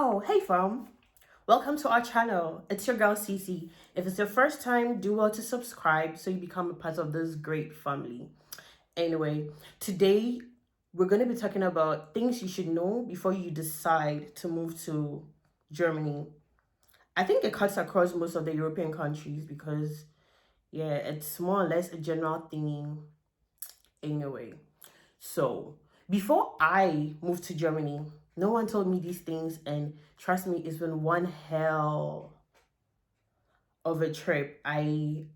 Oh, hey fam. Welcome to our channel. It's your girl Sysy. If it's your first time, do well to subscribe so you become a part of this great family. Anyway, today we're going to be talking about things you should know before you decide to move to Germany. I think it cuts across most of the European countries because, yeah, it's more or less a general theme. Anyway, so before I moved to Germany, no one told me these things, and trust me, it's been one hell of a trip. I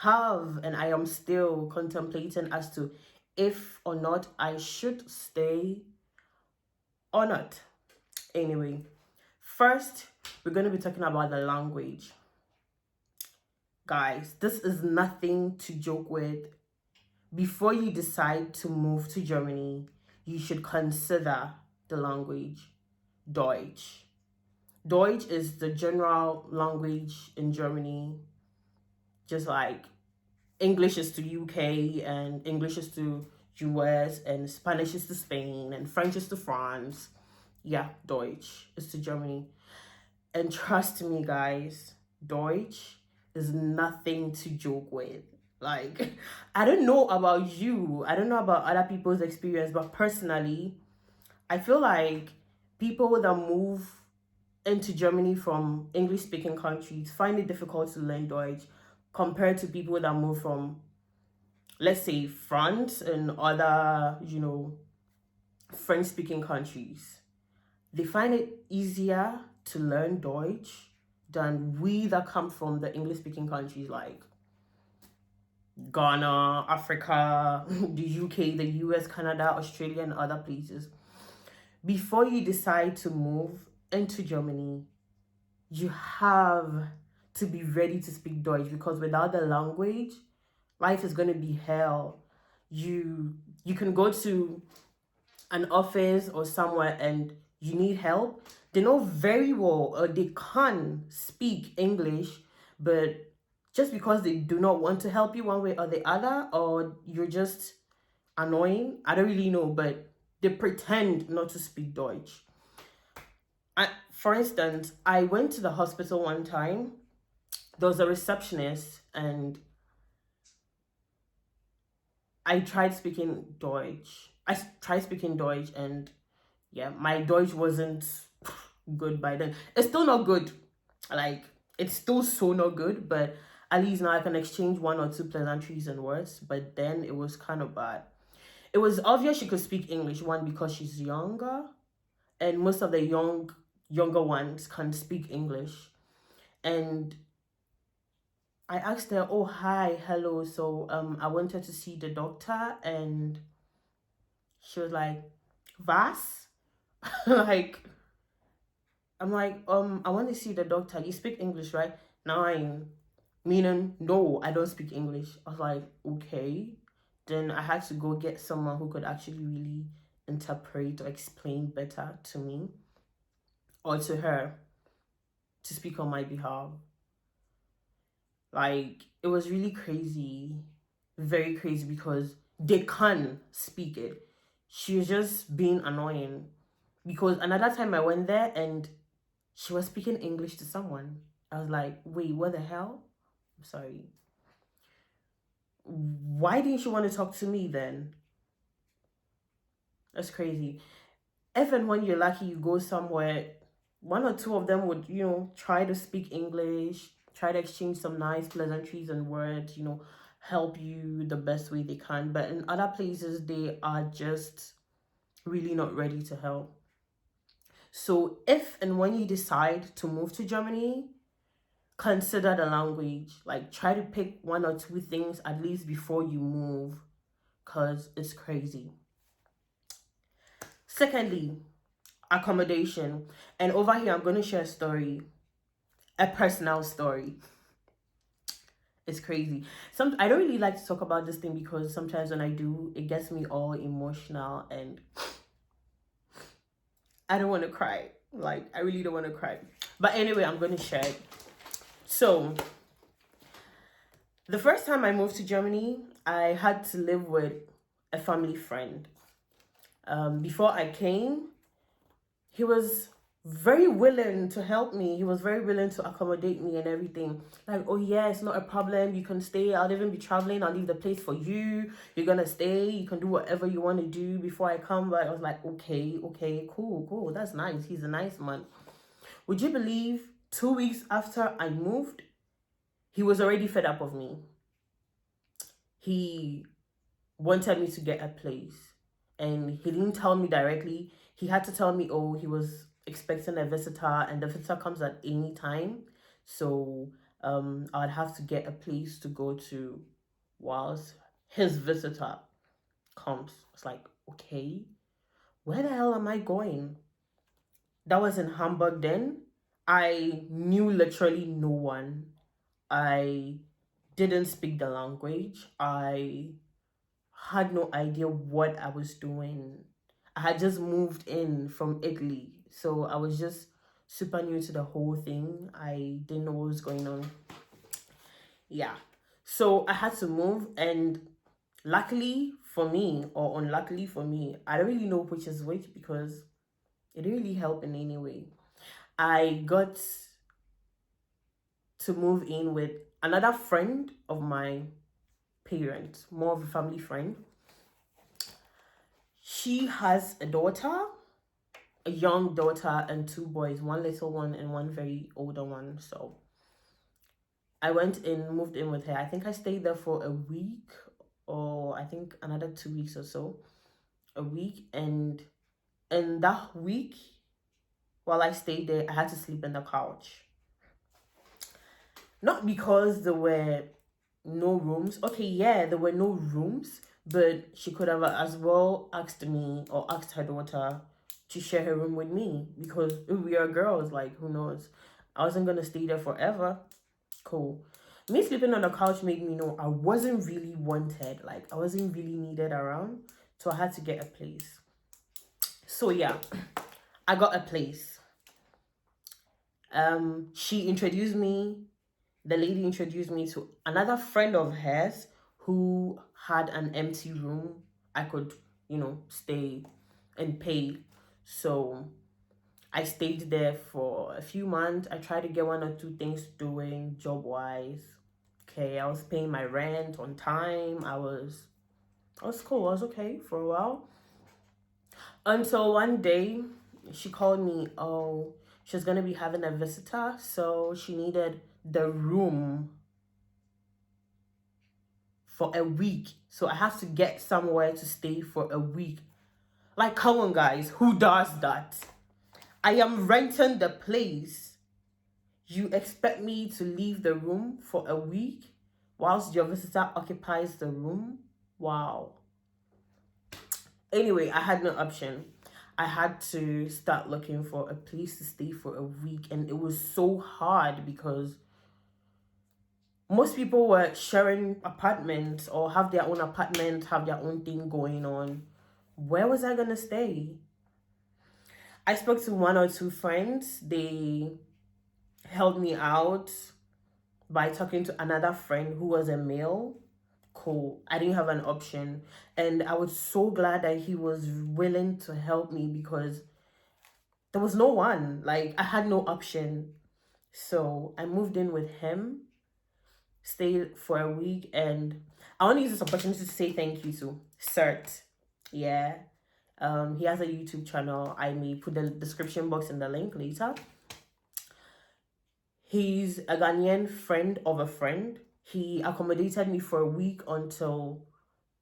have and I am still contemplating as to if or not I should stay or not. Anyway, first, we're going to be talking about the language. Guys, this is nothing to joke with. Before you decide to move to Germany, you should consider the language. Deutsch. Deutsch is the general language in Germany, just like English is to UK and English is to US and Spanish is to Spain and French is to France. Yeah, Deutsch is to Germany. And trust me, guys, Deutsch is nothing to joke with. Like, I don't know about you, I don't know about other people's experience, but personally, I feel like people that move into Germany from English speaking countries find it difficult to learn Deutsch compared to people that move from, let's say, France and other, French speaking countries. They find it easier to learn Deutsch than we that come from the English speaking countries like Ghana, Africa, the UK, the US, Canada, Australia, and other places. Before you decide to move into Germany, you have to be ready to speak Deutsch, because without the language, life is going to be hell. You can go to an office or somewhere and you need help. They know very well, or they can speak English, but just because they do not want to help you one way or the other, or you're just annoying, I don't really know, but they pretend not to speak Deutsch. For instance, I went to the hospital one time. There was a receptionist and I tried speaking Deutsch. I tried speaking Deutsch, and yeah, my Deutsch wasn't good by then. It's still not good. Like, it's still so not good, but at least now I can exchange one or two pleasantries and words. But then it was kind of bad. It was obvious she could speak English, one, because she's younger, and most of the younger ones can speak English. And I asked her, "Oh, hi, hello. So I wanted to see the doctor," and she was like, "Was?" like, I'm like, I want to see the doctor. You speak English, right? Nine. Meaning, no, I don't speak English. I was like, okay. Then I had to go get someone who could actually really interpret or explain better to me or to her to speak on my behalf. Like, it was really crazy, very crazy, because they can speak it. She was just being annoying, because another time I went there and she was speaking English to someone. I was like, wait, what the hell? I'm sorry. Why didn't you want to talk to me then? That's crazy. If and when you're lucky, you go somewhere, one or two of them would, try to speak English, try to exchange some nice pleasantries and words, help you the best way they can. But in other places, they are just really not ready to help. So if and when you decide to move to Germany, consider the language. Like, try to pick one or two things at least before you move, because it's crazy. Secondly, accommodation. And over here, I'm going to share a story, a personal story. It's crazy. I don't really like to talk about this thing, because sometimes when I do, it gets me all emotional and I don't want to cry. Like, I really don't want to cry. But anyway, I'm going to share it. So, the first time I moved to Germany, I had to live with a family friend. Before I came, he was very willing to help me. He was very willing to accommodate me and everything. Like, oh yeah, it's not a problem. You can stay. I'll even be traveling. I'll leave the place for you. You're gonna stay. You can do whatever you want to do before I come back. I was like, okay, cool. That's nice. He's a nice man. Would you believe 2 weeks after I moved, he was already fed up of me. He wanted me to get a place. And he didn't tell me directly. He had to tell me, oh, he was expecting a visitor and the visitor comes at any time. So I'd have to get a place to go to whilst his visitor comes. It's like, okay, where the hell am I going? That was in Hamburg then. I knew literally no one. I didn't speak the language. I had no idea what I was doing. I had just moved in from Italy, so I was just super new to the whole thing. I didn't know what was going on. Yeah. So I had to move, and luckily for me, or unluckily for me, I don't really know which is which because it didn't really help in any way. I got to move in with another friend of my parents, more of a family friend. She has a daughter, a young daughter, and two boys, one little one and one very older one. So I went in, moved in with her. I think I stayed there for a week, or I think another 2 weeks or so. A week. And in that week, while I stayed there, I had to sleep in the couch. Not because there were no rooms. Okay, yeah, there were no rooms, but she could have as well asked me or asked her daughter to share her room with me because if we are girls, like, who knows? I wasn't gonna stay there forever. Cool. Me sleeping on the couch made me know I wasn't really wanted. Like, I wasn't really needed around. So I had to get a place. So yeah, I got a place. She introduced me, the lady introduced me to another friend of hers who had an empty room I could, stay and pay. So I stayed there for a few months. I tried to get one or two things doing job wise. Okay, I was paying my rent on time. I was cool. I was okay for a while. Until one day she called me. Oh, she was gonna be having a visitor, so she needed the room for a week. So I have to get somewhere to stay for a week. Like, come on, guys, who does that? I am renting the place. You expect me to leave the room for a week whilst your visitor occupies the room? Wow. Anyway, I had no option. I had to start looking for a place to stay for a week, and it was so hard because most people were sharing apartments or have their own apartment, have their own thing going on. Where was I gonna stay? I spoke to one or two friends. They helped me out by talking to another friend who was a male. Cool. I didn't have an option. And I was so glad that he was willing to help me because there was no one. Like, I had no option. So I moved in with him, stayed for a week, and I want to use this opportunity to say thank you to Cert. Yeah. He has a YouTube channel. I may put the description box in the link later. He's a Ghanaian friend of a friend. He accommodated me for a week until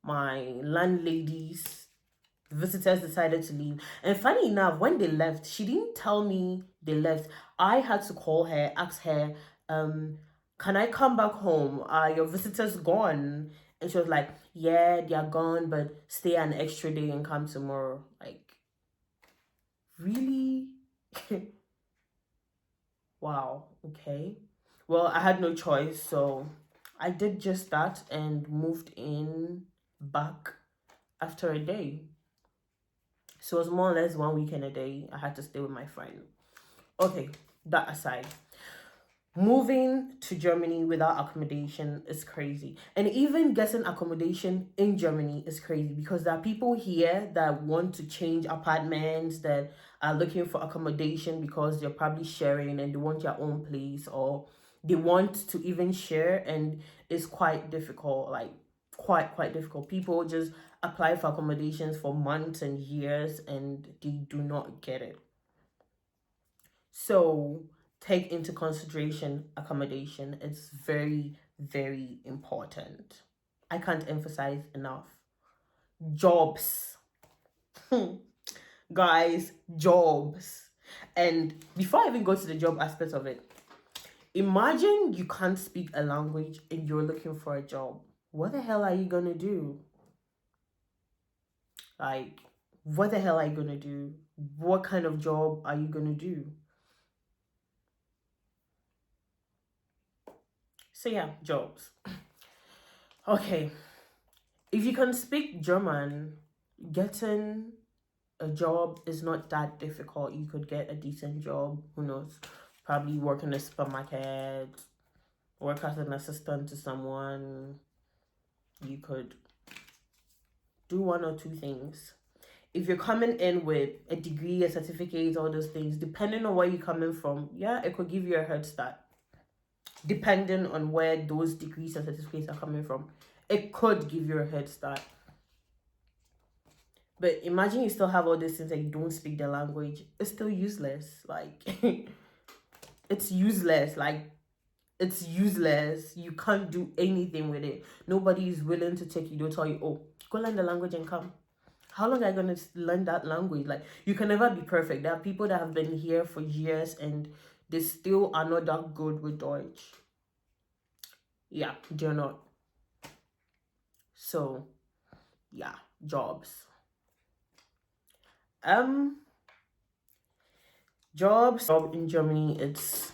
my landlady's visitors decided to leave. And funny enough, when they left, she didn't tell me they left. I had to call her, ask her, can I come back home? Are your visitors gone? And she was like, yeah, they're gone, but stay an extra day and come tomorrow. Like, really? Wow, okay. Well, I had no choice, so I did just that and moved in back after a day. So it was more or less 1 week and a day. I had to stay with my friend. Okay, that aside. Moving to Germany without accommodation is crazy. And even getting accommodation in Germany is crazy because there are people here that want to change apartments, that are looking for accommodation because they're probably sharing and they want their own place, or they want to even share, and it's quite difficult, like quite difficult. People just apply for accommodations for months and years and they do not get it. So take into consideration accommodation. It's very, very important. I can't emphasize enough. Jobs. Guys, jobs. And before I even go to the job aspect of it, imagine you can't speak a language and you're looking for a job. What the hell are you gonna do? Like, what the hell are you gonna do? What kind of job are you gonna do? So yeah, jobs. Okay, if you can speak German, getting a job is not that difficult. You could get a decent job. Who knows? Probably work in a supermarket, work as an assistant to someone. You could do one or two things. If you're coming in with a degree, a certificate, all those things, depending on where you're coming from, yeah, it could give you a head start. Depending on where those degrees and certificates are coming from, it could give you a head start. But imagine you still have all these things and you don't speak the language. It's still useless. Like, it's useless. Like, it's useless. You can't do anything with it. Nobody is willing to take you. They'll tell you, oh, go learn the language and come. How long are you going to learn that language? Like, you can never be perfect. There are people that have been here for years and they still are not that good with Deutsch. Yeah, they're not. So, yeah, jobs. Job in Germany, it's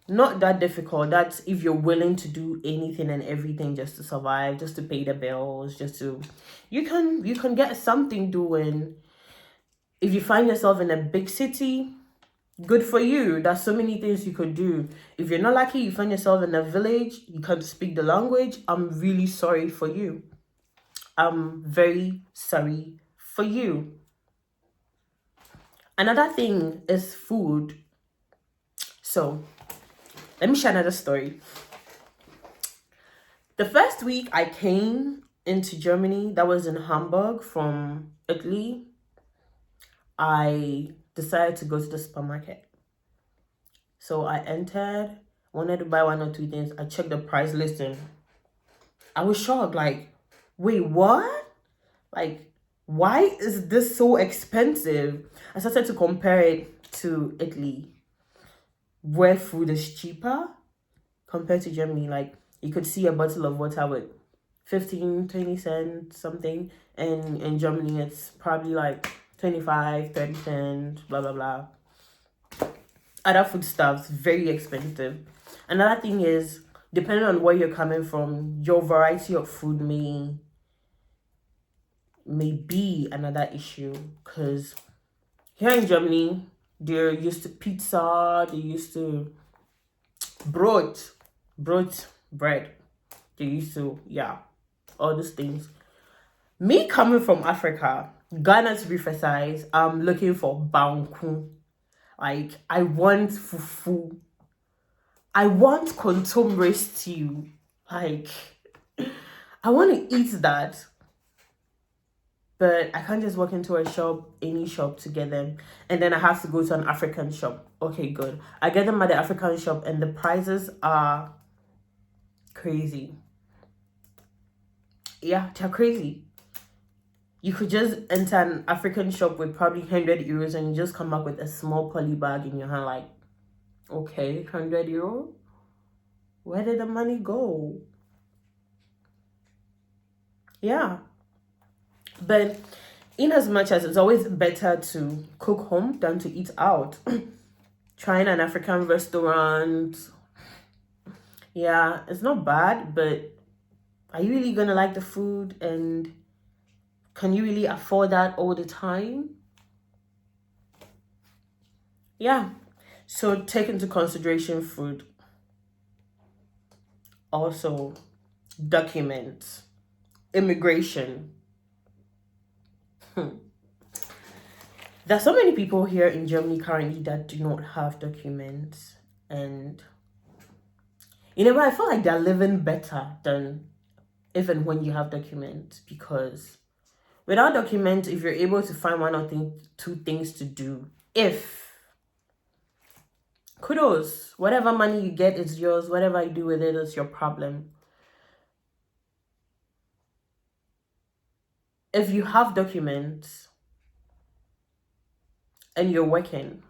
not that difficult. That's if you're willing to do anything and everything just to survive, just to pay the bills, just to you can get something doing. If you find yourself in a big city, good for you. There's so many things you could do. If you're not lucky, you find yourself in a village, you can't speak the language, I'm really sorry for you. I'm very sorry for you. Another thing is food. So let me share another story. The first week I came into Germany, that was in Hamburg from Italy, I decided to go to the supermarket. So I entered, wanted to buy one or two things. I checked the price list and I was shocked. Like, wait, what? Like, why is this so expensive? I started to compare it to Italy, where food is cheaper compared to Germany. Like, you could see a bottle of water with 15, 20 cents, something. And in Germany, it's probably like 25, 30 cents, blah, blah, blah. Other foodstuffs, very expensive. Another thing is, depending on where you're coming from, your variety of food may be another issue. Because here in Germany, they're used to pizza, they're used to bread. They used to, yeah, all those things. Me coming from Africa, Ghana to be precise, I'm looking for banku. Like, I want fufu. I want contemporary stew. Like, I want to eat that. But I can't just walk into a shop, any shop, to get them. And then I have to go to an African shop. Okay, good. I get them at the African shop and the prices are crazy. Yeah, they're crazy. You could just enter an African shop with probably 100 euros and you just come back with a small poly bag in your hand. Like, okay, 100 euro? Where did the money go? Yeah. But in as much as it's always better to cook home than to eat out, trying an African restaurant, yeah, it's not bad, but are you really gonna like the food, and can you really afford that all the time? Yeah, so take into consideration food. Also, documents, immigration. There's so many people here in Germany currently that do not have documents, and I feel like they're living better than even when you have documents, because without documents, if you're able to find one or two things to do, if kudos, whatever money you get is yours, whatever you do with it is your problem. If you have documents and you're working,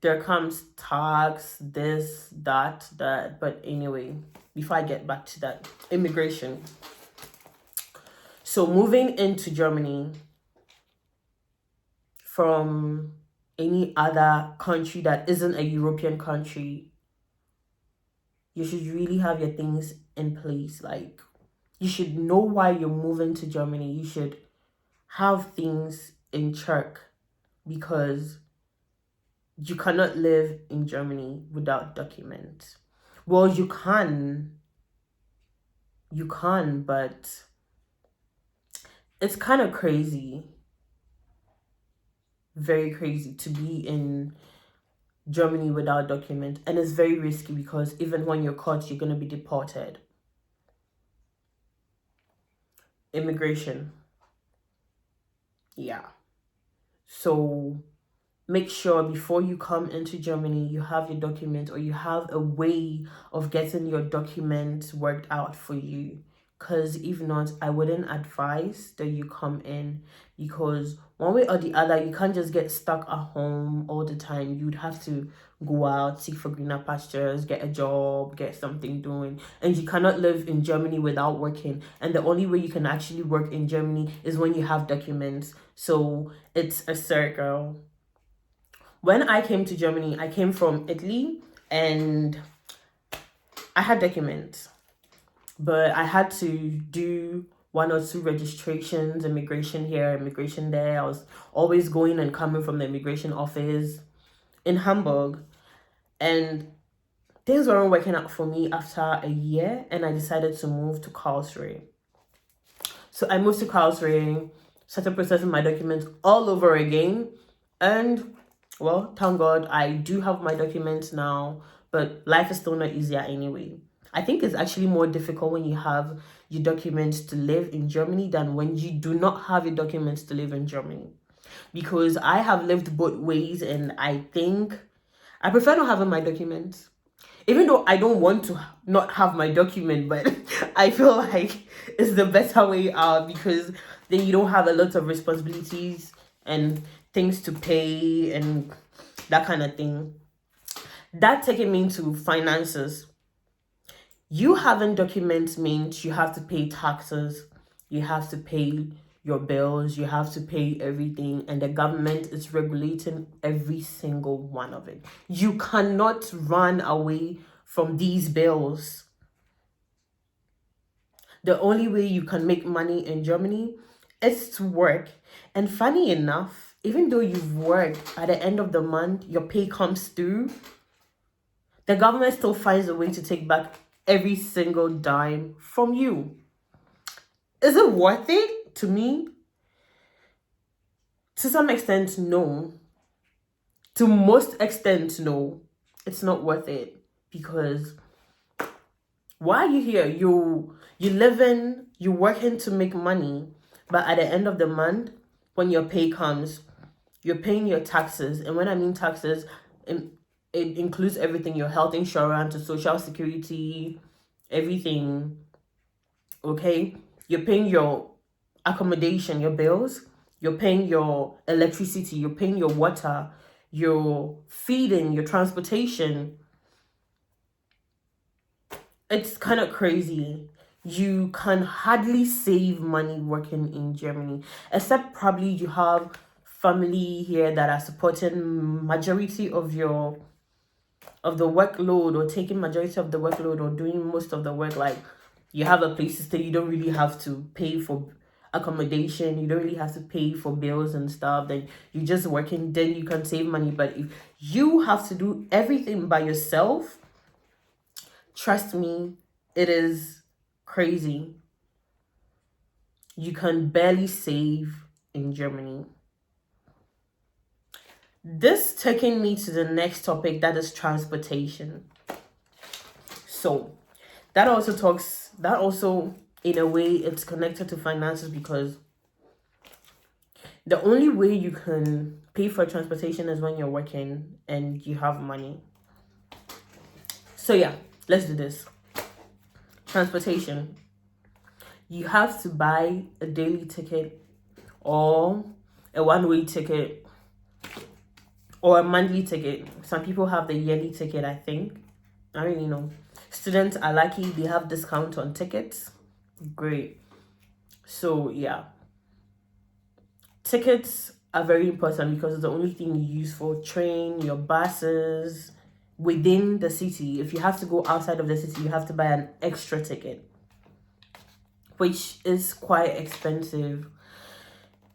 there comes tax, this, that. But anyway, before I get back to that, immigration. So moving into Germany from any other country that isn't a European country, you should really have your things in place. Like, you should know why you're moving to Germany. You should have things in check, because you cannot live in Germany without documents. Well, you can, but it's kind of crazy, very crazy, to be in Germany without documents, and it's very risky because even when you're caught, you're going to be deported. Immigration. Yeah. So make sure before you come into Germany, you have your documents, or you have a way of getting your documents worked out for you. Because if not, I wouldn't advise that you come in, because one way or the other, you can't just get stuck at home all the time. You'd have to go out, seek for greener pastures, get a job, get something doing. And you cannot live in Germany without working. And the only way you can actually work in Germany is when you have documents. So it's a circle. When I came to Germany, I came from Italy, and I had documents, but I had to do one or two registrations, immigration here, immigration there. I was always going and coming from the immigration office in Hamburg, and things weren't working out for me after a year, and I decided to move to Karlsruhe. So I moved to Karlsruhe, started processing my documents all over again, and well, thank God I do have my documents now, but life is still not easier anyway. I think it's actually more difficult when you have your documents to live in Germany than when you do not have your documents to live in Germany. Because I have lived both ways, and I think I prefer not having my documents. Even though I don't want to not have my document, but I feel like it's the better way out, because then you don't have a lot of responsibilities and things to pay and that kind of thing. That taking me into finances. You having documents means you have to pay taxes, you have to pay your bills, you have to pay everything, and the government is regulating every single one of it. You cannot run away from these bills. The only way you can make money in Germany is to work. And funny enough, even though you've worked, at the end of the month, your pay comes through, the government still finds a way to take back every single dime from you. Is it worth it? To me, to some extent, no. To most extent, no. It's not worth it, because why are you here? You living, you're working to make money, but at the end of the month, when your pay comes, you're paying your taxes. And when I mean taxes, it includes everything: your health insurance, your social security, everything. Okay? You're paying your accommodation, your bills, you're paying your electricity, you're paying your water, your feeding, your transportation. It's kind of crazy. You can hardly save money working in Germany, except probably you have family here that are supporting majority of the workload, or taking majority of the workload, or doing most of the work. Like, you have a place to stay, you don't really have to pay for accommodation, you don't really have to pay for bills and stuff, then you're just working, then you can save money. But if you have to do everything by yourself, trust me, it is crazy. you can barely save in Germany. This taking me to the next topic, that is transportation. So that also in a way it's connected to finances, because the only way you can pay for transportation is when you're working and you have money. So yeah, let's do this. Transportation. You have to buy a daily ticket or a one-way ticket or a monthly ticket. Some people have the yearly ticket, I think. I don't really know. Students are lucky, they have discount on tickets. Great. So yeah, tickets are very important because it's the only thing you use for train, your buses within the city. If you have to go outside of the city, you have to buy an extra ticket, which is quite expensive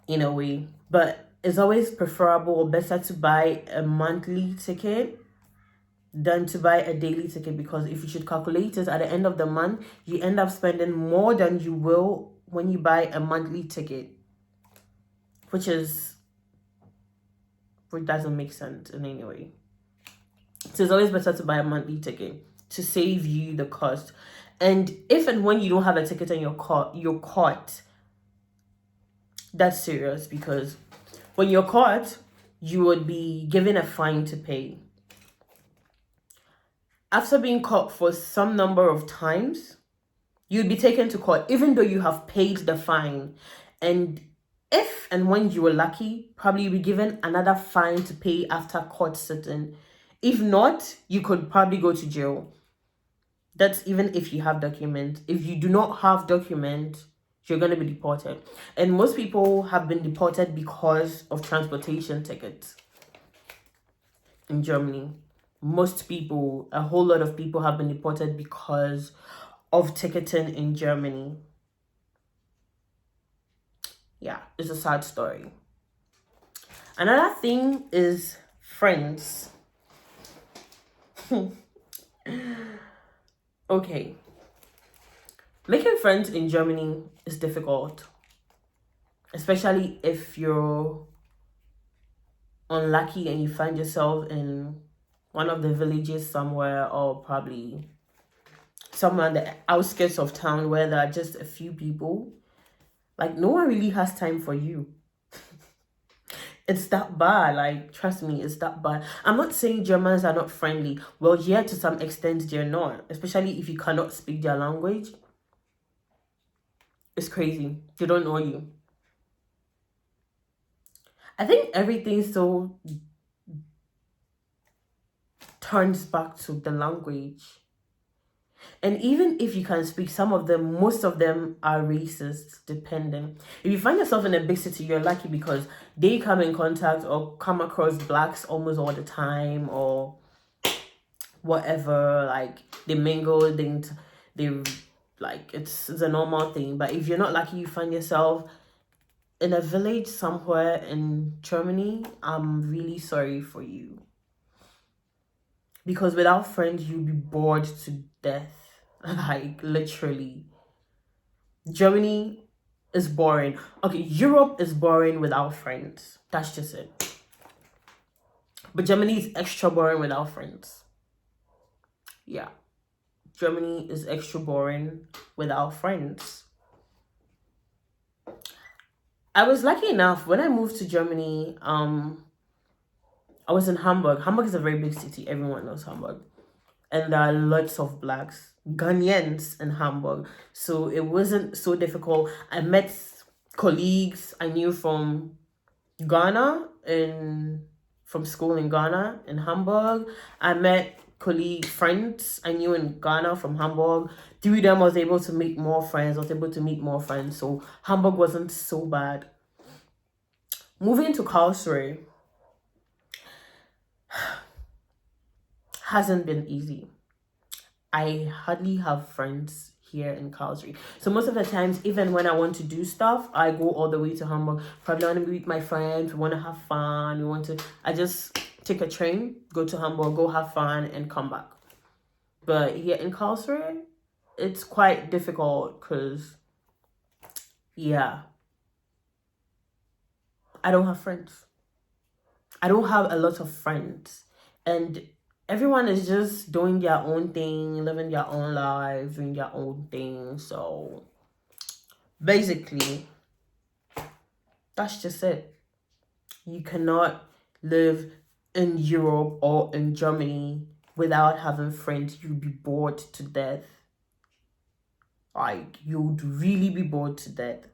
in a way, but it's always preferable or better to buy a monthly ticket than to buy a daily ticket, because if you should calculate it at the end of the month, you end up spending more than you will when you buy a monthly ticket, which doesn't make sense in any way. So it's always better to buy a monthly ticket to save you the cost. And if and when you don't have a ticket and you're caught, that's serious, because when you're caught, you would be given a fine to pay. After being caught for some number of times, you'd be taken to court even though you have paid the fine. And if and when you were lucky, probably you'll be given another fine to pay after court sitting. If not, you could probably go to jail. That's even if you have documents. If you do not have documents, you're going to be deported. And most people have been deported because of transportation tickets in Germany. Most people, a whole lot of people have been deported because of ticketing in Germany. Yeah, it's a sad story. Another thing is friends. Okay. Making friends in Germany is difficult, especially if you're unlucky and you find yourself in one of the villages somewhere, or probably somewhere on the outskirts of town where there are just a few people. Like, no one really has time for you. It's that bad. Like, trust me, it's that bad. I'm not saying Germans are not friendly. Well, yeah, to some extent they're not, especially if you cannot speak their language. It's crazy. They don't know you. I think everything so turns back to the language. And even if you can speak, some of them, most of them are racist, depending. If you find yourself in a big city, you're lucky because they come in contact or come across blacks almost all the time, or whatever. Like, they mingle, they like, it's a normal thing. But if you're not lucky, you find yourself in a village somewhere in Germany, I'm really sorry for you. Because without friends, you'll be bored to death. Like, literally. Germany is boring. Okay, Europe is boring without friends. That's just it. But Germany is extra boring without friends. Yeah. Germany is extra boring without friends. I was lucky enough when I moved to Germany, I was in Hamburg. Hamburg is a very big city. Everyone knows Hamburg. And there are lots of blacks, Ghanaians in Hamburg. So it wasn't so difficult. I met colleagues I knew from Ghana, from school in Ghana, in Hamburg. I met friends I knew in Ghana from Hamburg. Through them, I was able to make more friends. So Hamburg wasn't so bad. Moving to Karlsruhe hasn't been easy. I hardly have friends here in Karlsruhe. So most of the times, even when I want to do stuff, I go all the way to Hamburg. Probably want to be with my friends. We want to have fun. I just take a train, go to Hamburg, go have fun, and come back. But here in Karlsruhe, it's quite difficult because Yeah, I don't have friends. I don't have a lot of friends. And everyone is just doing their own thing, living their own lives, doing their own thing. So basically, that's just it. You cannot live in Europe or in Germany without having friends. You'd be bored to death. Like, you'd really be bored to death.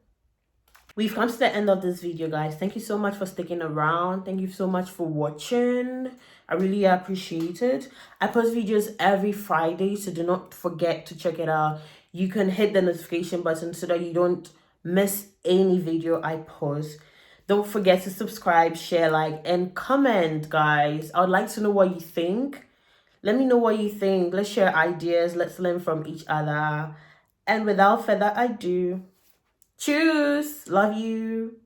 We've come to the end of this video, guys. Thank you so much for sticking around. Thank you so much for watching. I really appreciate it. I post videos every Friday, so do not forget to check it out. You can hit the notification button so that you don't miss any video I post. Don't forget to subscribe, share, like, and comment, guys. I would like to know what you think. Let me know what you think. Let's share ideas. Let's learn from each other. And without further ado, Tschüss. Love you.